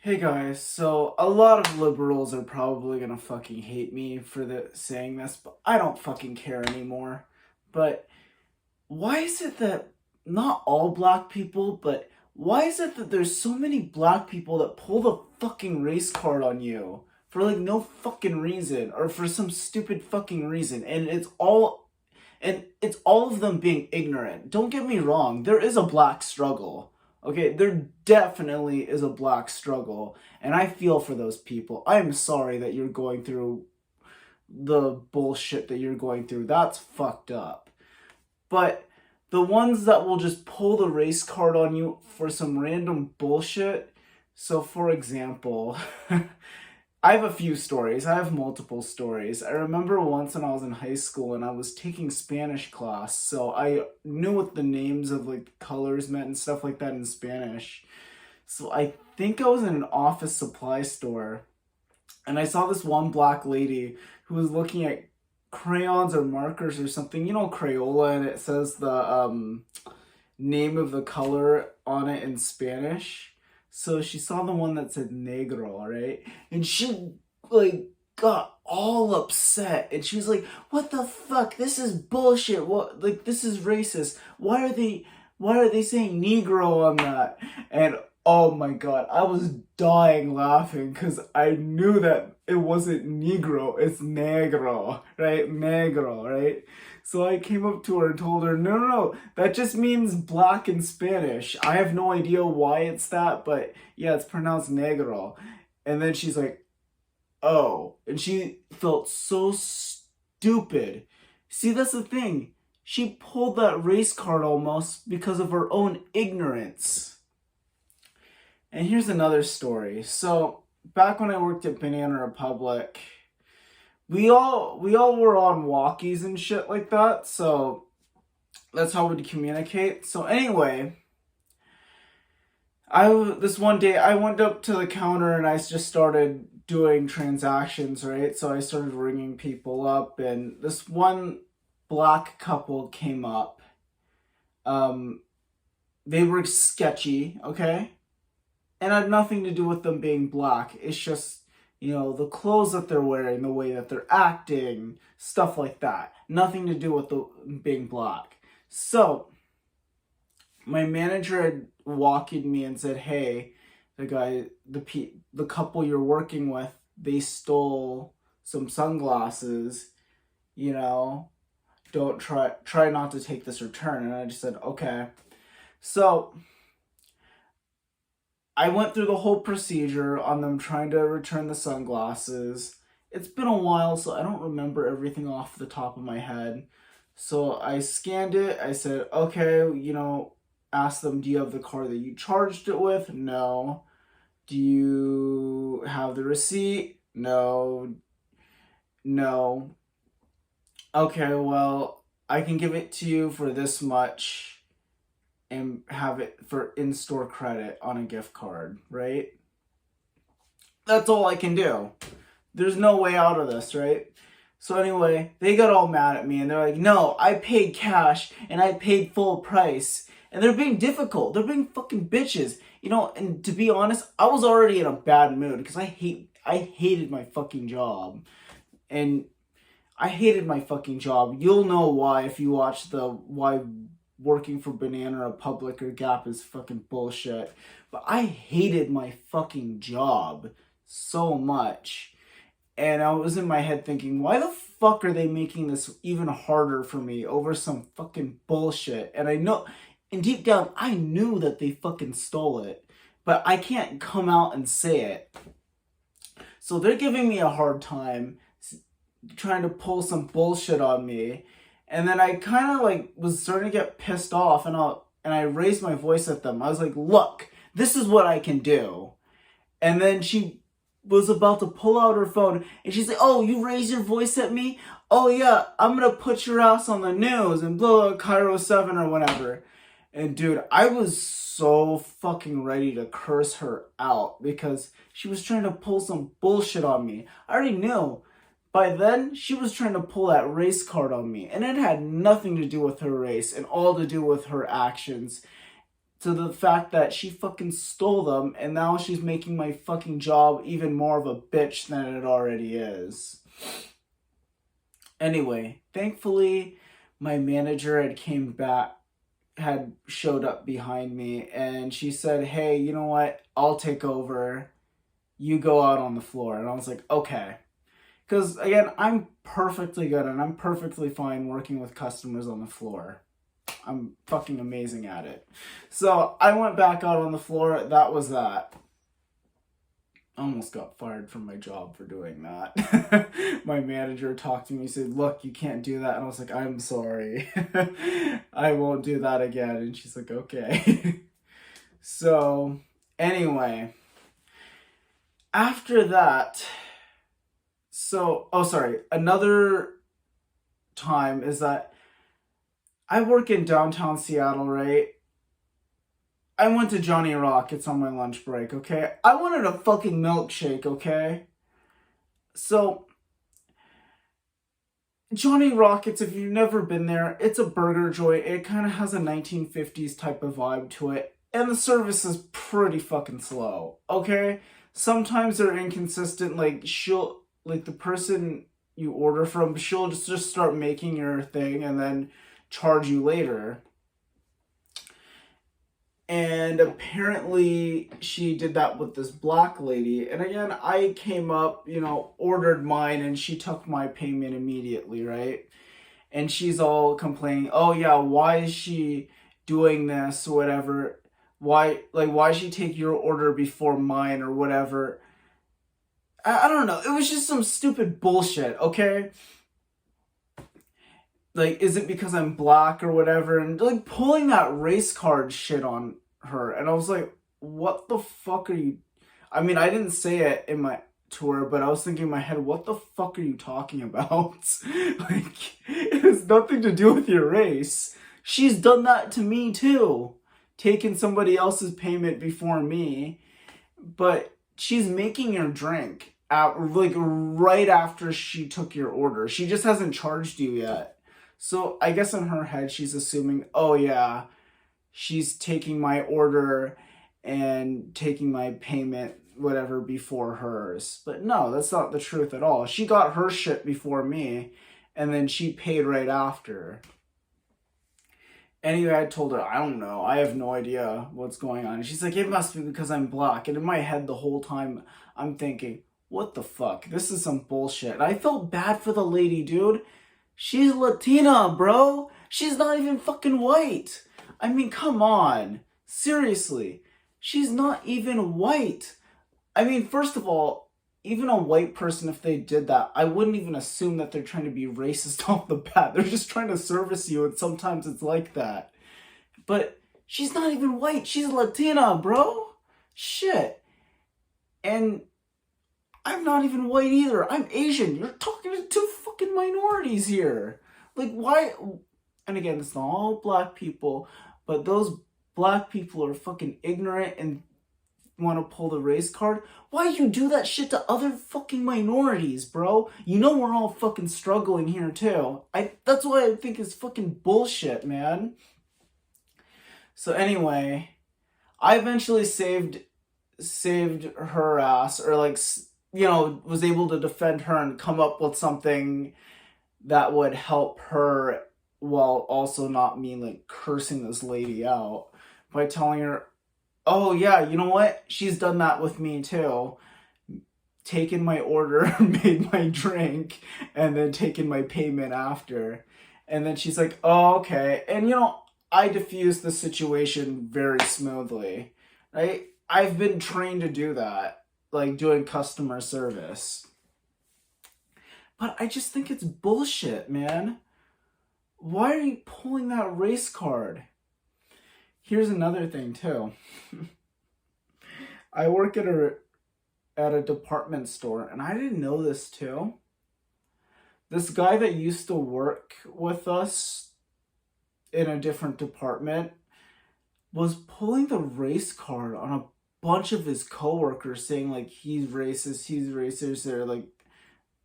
Hey guys, so a lot of liberals are probably gonna fucking hate me for saying this, but I don't fucking care anymore. But why is it that not all black people, but why is it that there's so many black people that pull the fucking race card on you for like no fucking reason or for some stupid fucking reason, and it's all of them being ignorant. Don't get me wrong, there is a black struggle. Okay, there definitely is a black struggle, and I feel for those people. I am sorry that you're going through the bullshit that you're going through. That's fucked up. But the ones that will just pull the race card on you for some random bullshit. So, for example, I have a few stories. I have multiple stories. I remember once when I was in high school and I was taking Spanish class, so I knew what the names of like colors meant and stuff like that in Spanish. So I think I was in an office supply store and I saw this one black lady who was looking at crayons or markers or something, Crayola, and it says the name of the color on it in Spanish. So she saw the one that said negro, right? And she like got all upset and she was like, "What the fuck? This is bullshit. What, like, this is racist. Why are they saying negro on that?" And oh my god, I was dying laughing because I knew that it wasn't negro, it's negro, right? Negro, right? So I came up to her and told her, no, no, no, that just means black in Spanish. I have no idea why it's that, but yeah, it's pronounced negro. And then she's like, oh. And she felt so stupid. See, that's the thing. She pulled that race card almost because of her own ignorance. And here's another story. So, back when I worked at Banana Republic, we all were on walkies and shit like that, so that's how we'd communicate. So anyway, this one day I went up to the counter and I just started doing transactions, right? So I started ringing people up, and this one black couple came up. They were sketchy, okay? And had nothing to do with them being black. It's just, the clothes that they're wearing, the way that they're acting, stuff like that. Nothing to do with the being black. So, my manager had walked me and said, "Hey, the couple you're working with, they stole some sunglasses. You know, don't try not to take this return." And I just said, "Okay." So, I went through the whole procedure on them trying to return the sunglasses. It's been a while, so I don't remember everything off the top of my head. So I scanned it. I said, okay, ask them, do you have the card that you charged it with? No. Do you have the receipt? No. No. Okay, well, I can give it to you for this much and have it for in-store credit on a gift card, right? That's all I can do. There's no way out of this, right? So anyway, they got all mad at me and they're like, "No, I paid cash and I paid full price." And they're being difficult. They're being fucking bitches. And to be honest, I was already in a bad mood because I hated my fucking job. And I hated my fucking job. You'll know why if you watch the why working for Banana Republic or Gap is fucking bullshit. But I hated my fucking job so much. And I was in my head thinking, why the fuck are they making this even harder for me over some fucking bullshit? And I know, and deep down, I knew that they fucking stole it. But I can't come out and say it. So they're giving me a hard time, trying to pull some bullshit on me. And then I kind of like was starting to get pissed off, and I raised my voice at them. I was like, "Look, this is what I can do." And then she was about to pull out her phone, and she's like, "Oh, you raised your voice at me? Oh yeah, I'm gonna put your ass on the news and blow up Cairo 7 or whatever." And dude, I was so fucking ready to curse her out because she was trying to pull some bullshit on me. I already knew. By then, she was trying to pull that race card on me, and it had nothing to do with her race and all to do with her actions. to the fact that she fucking stole them, and now she's making my fucking job even more of a bitch than it already is. Anyway, thankfully, my manager had showed up behind me, and she said, "Hey, you know what? I'll take over. You go out on the floor." And I was like, "Okay." Because, again, I'm perfectly good and I'm perfectly fine working with customers on the floor. I'm fucking amazing at it. So I went back out on the floor. That was that. I almost got fired from my job for doing that. My manager talked to me, said, "Look, you can't do that." And I was like, "I'm sorry. I won't do that again." And she's like, "Okay." So, anyway, after that, another time is that I work in downtown Seattle, right? I went to Johnny Rockets on my lunch break, okay? I wanted a fucking milkshake, okay? So, Johnny Rockets, if you've never been there, it's a burger joint. It kind of has a 1950s type of vibe to it. And the service is pretty fucking slow, okay? Sometimes they're inconsistent. Like the person you order from, she'll just start making your thing and then charge you later. And apparently she did that with this black lady. And again, I came up, ordered mine, and she took my payment immediately, right? And she's all complaining, "Oh yeah, why is she doing this or whatever? Why she take your order before mine or whatever?" I don't know. It was just some stupid bullshit, okay? Like, is it because I'm black or whatever? And like pulling that race card shit on her. And I was like, what the fuck are you? I mean, I didn't say it to her, but I was thinking in my head, what the fuck are you talking about? Like, it has nothing to do with your race. She's done that to me too. Taken somebody else's payment before me. But she's making your drink right after she took your order. She just hasn't charged you yet. So I guess in her head, she's assuming, oh yeah, she's taking my order and taking my payment, whatever, before hers. But no, that's not the truth at all. She got her shit before me, and then she paid right after. Anyway, I told her, I don't know. I have no idea what's going on. And she's like, it must be because I'm black. And in my head, the whole time, I'm thinking, what the fuck? This is some bullshit. And I felt bad for the lady, dude. She's Latina, bro. She's not even fucking white. I mean, come on. Seriously. She's not even white. I mean, first of all, even a white person, if they did that, I wouldn't even assume that they're trying to be racist off the bat. They're just trying to service you, and sometimes it's like that. But she's not even white. She's Latina, bro. Shit. And I'm not even white either. I'm Asian. You're talking to two fucking minorities here. Like, why? And again, it's not all black people, but those black people are fucking ignorant and want to pull the race card. Why you do that shit to other fucking minorities, bro? You know we're all fucking struggling here too. That's why I think it's fucking bullshit, man. So anyway, I eventually saved her ass, or was able to defend her and come up with something that would help her while also not me like cursing this lady out by telling her, oh yeah, you know what? She's done that with me too. Taken my order, made my drink, and then taken my payment after. And then she's like, oh, okay. And I diffused the situation very smoothly, right? I've been trained to do that, like doing customer service. But I just think it's bullshit, man. Why are you pulling that race card? Here's another thing too. I work at a department store, and I didn't know this too. This guy that used to work with us in a different department was pulling the race card on a bunch of his coworkers, saying like he's racist, or like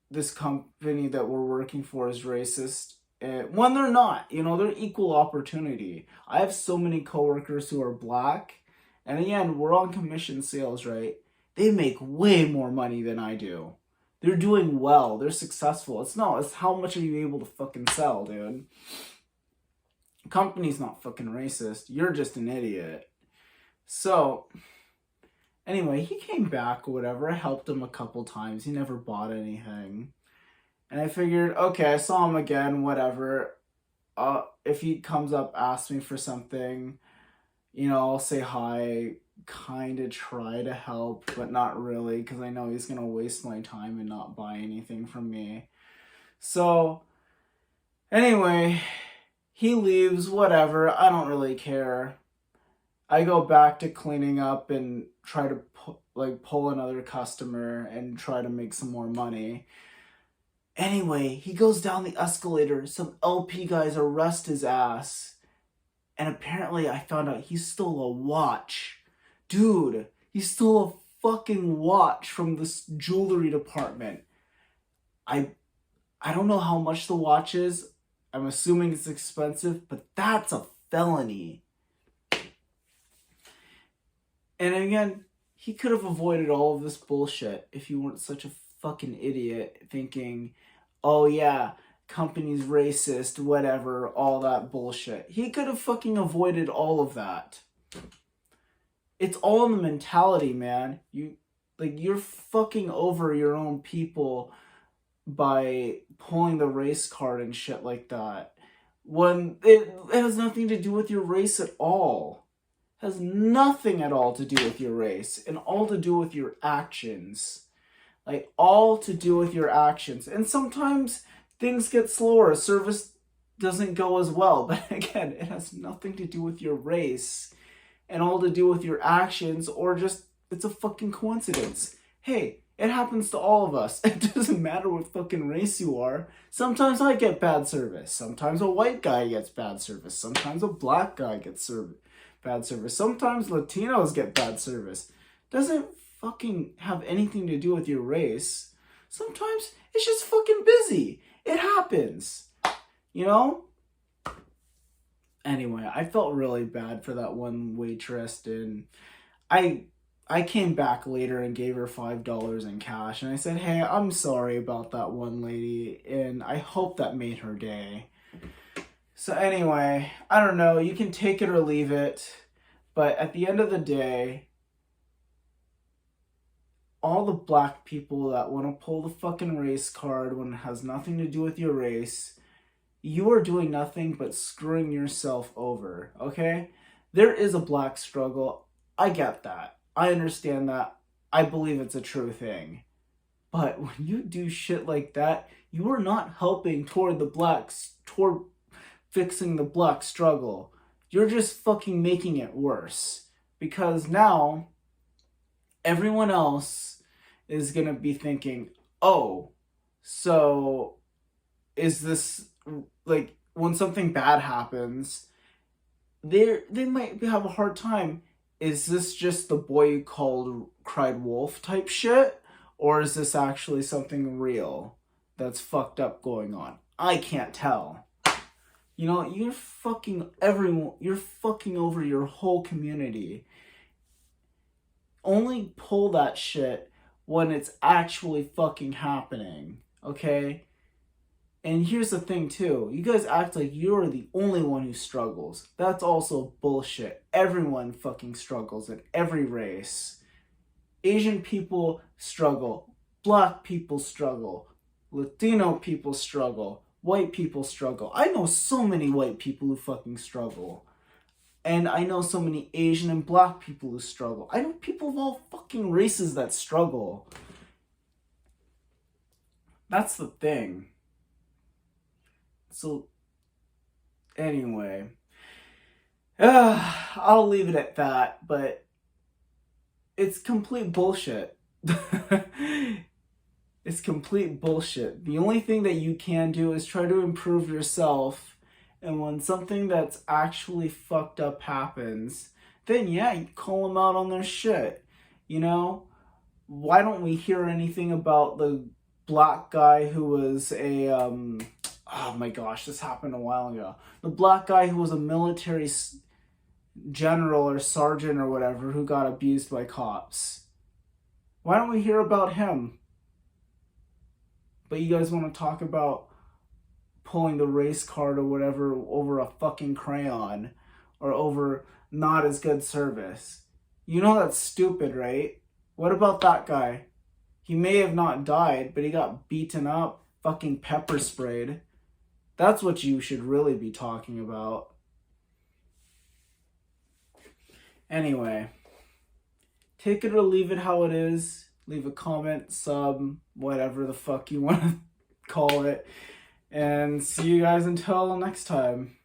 this company that we're working for is racist. when they're not, they're equal opportunity. I have so many coworkers who are black, and again, we're on commission sales, right? They make way more money than I do. They're doing well. They're successful. It's how much are you able to fucking sell, dude? Company's not fucking racist. You're just an idiot. So, anyway, he came back or whatever. I helped him a couple times. He never bought anything. And I figured, okay, I saw him again, whatever. If he comes up, asks me for something, I'll say hi, kind of try to help, but not really, because I know he's going to waste my time and not buy anything from me. So, anyway, he leaves, whatever, I don't really care. I go back to cleaning up and try to pull another customer and try to make some more money. Anyway, he goes down the escalator. Some LP guys arrest his ass. And apparently I found out he stole a watch. Dude, he stole a fucking watch from this jewelry department. I don't know how much the watch is. I'm assuming it's expensive, but that's a felony. And again, he could have avoided all of this bullshit if he weren't such a fucking idiot thinking, oh yeah, company's racist, whatever, all that bullshit. He could have fucking avoided all of that. It's all in the mentality, man. You're fucking over your own people by pulling the race card and shit like that. When it has nothing to do with your race at all. It has nothing at all to do with your race and all to do with your actions. All to do with your actions. And sometimes things get slower. Service doesn't go as well. But again, it has nothing to do with your race and all to do with your actions, or just, it's a fucking coincidence. Hey, it happens to all of us. It doesn't matter what fucking race you are. Sometimes I get bad service. Sometimes a white guy gets bad service. Sometimes a black guy gets bad service. Sometimes Latinos get bad service. Doesn't fucking have anything to do with your race. Sometimes it's just fucking busy. It happens. Anyway, I felt really bad for that one waitress, and I came back later and gave her $5 in cash, and I said, hey, I'm sorry about that one lady, and I hope that made her day. So anyway, I don't know, you can take it or leave it, but at the end of the day, all the black people that want to pull the fucking race card when it has nothing to do with your race, you are doing nothing but screwing yourself over, okay? There is a black struggle. I get that. I understand that. I believe it's a true thing. But when you do shit like that, you are not helping toward fixing the black struggle. You're just fucking making it worse. Because now, everyone else is gonna be thinking, oh, so is this, when something bad happens, they might have a hard time. Is this just the boy cried wolf type shit? Or is this actually something real that's fucked up going on? I can't tell. You're fucking over your whole community. Only pull that shit when it's actually fucking happening, okay? And here's the thing too, you guys act like you're the only one who struggles. That's also bullshit. Everyone fucking struggles in every race. Asian people struggle. Black people struggle. Latino people struggle. White people struggle. I know so many white people who fucking struggle. And I know so many Asian and black people who struggle. I know people of all fucking races that struggle. That's the thing. So, anyway, I'll leave it at that, but it's complete bullshit. It's complete bullshit. The only thing that you can do is try to improve yourself, and when something that's actually fucked up happens, then yeah, you call them out on their shit. Why don't we hear anything about the black guy who was Oh my gosh, this happened a while ago. The black guy who was a military general or sergeant or whatever who got abused by cops. Why don't we hear about him? But you guys want to talk about pulling the race card or whatever over a fucking crayon or over not as good service. You know that's stupid, right? What about that guy? He may have not died, but he got beaten up, fucking pepper sprayed. That's what you should really be talking about. Anyway, take it or leave it how it is. Leave a comment, sub, whatever the fuck you want to call it. And see you guys until next time.